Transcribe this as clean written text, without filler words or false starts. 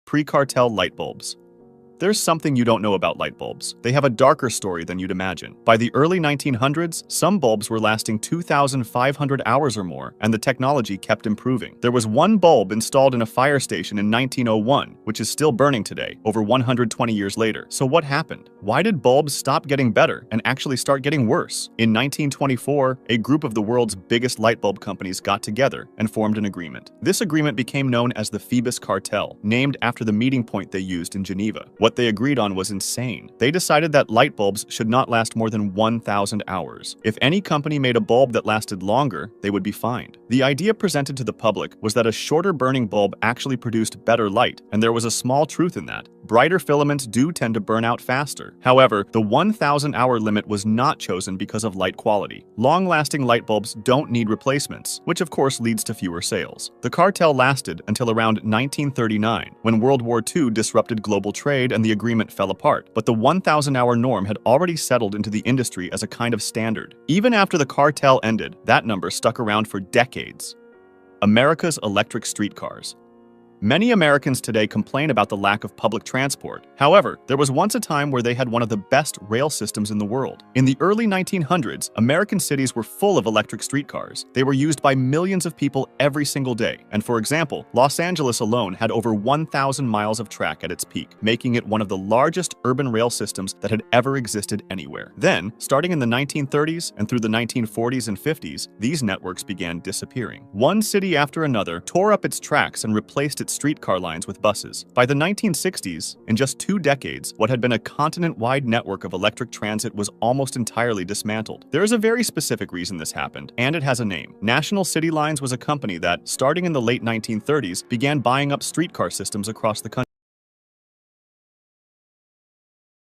Pre-Cartel Light Bulbs. There's something you don't know about light bulbs. They have a darker story than you'd imagine. By the early 1900s, some bulbs were lasting 2,500 hours or more, and the technology kept improving. There was one bulb installed in a fire station in 1901, which is still burning today, over 120 years later. So what happened? Why did bulbs stop getting better and actually start getting worse? In 1924, a group of the world's biggest light bulb companies got together and formed an agreement. This agreement became known as the Phoebus Cartel, named after the meeting point they used in Geneva. What they agreed on was insane. They decided that light bulbs should not last more than 1,000 hours. If any company made a bulb that lasted longer, they would be fined. The idea presented to the public was that a shorter burning bulb actually produced better light, and there was a small truth in that. Brighter filaments do tend to burn out faster. However, the 1,000-hour limit was not chosen because of light quality. Long-lasting light bulbs don't need replacements, which of course leads to fewer sales. The cartel lasted until around 1939, when World War II disrupted global trade and the agreement fell apart, but the 1,000-hour norm had already settled into the industry as a kind of standard. Even after the cartel ended, that number stuck around for decades. America's electric streetcars. Many Americans today complain about the lack of public transport. However, there was once a time where they had one of the best rail systems in the world. In the early 1900s, American cities were full of electric streetcars. They were used by millions of people every single day. And for example, Los Angeles alone had over 1,000 miles of track at its peak, making it one of the largest urban rail systems that had ever existed anywhere. Then, starting in the 1930s and through the 1940s and 50s, these networks began disappearing. One city after another tore up its tracks and replaced its streetcar lines with buses. By the 1960s, in just 2 decades, what had been a continent-wide network of electric transit was almost entirely dismantled. There is a very specific reason this happened, and it has a name. National City Lines was a company that, starting in the late 1930s, began buying up streetcar systems across the country.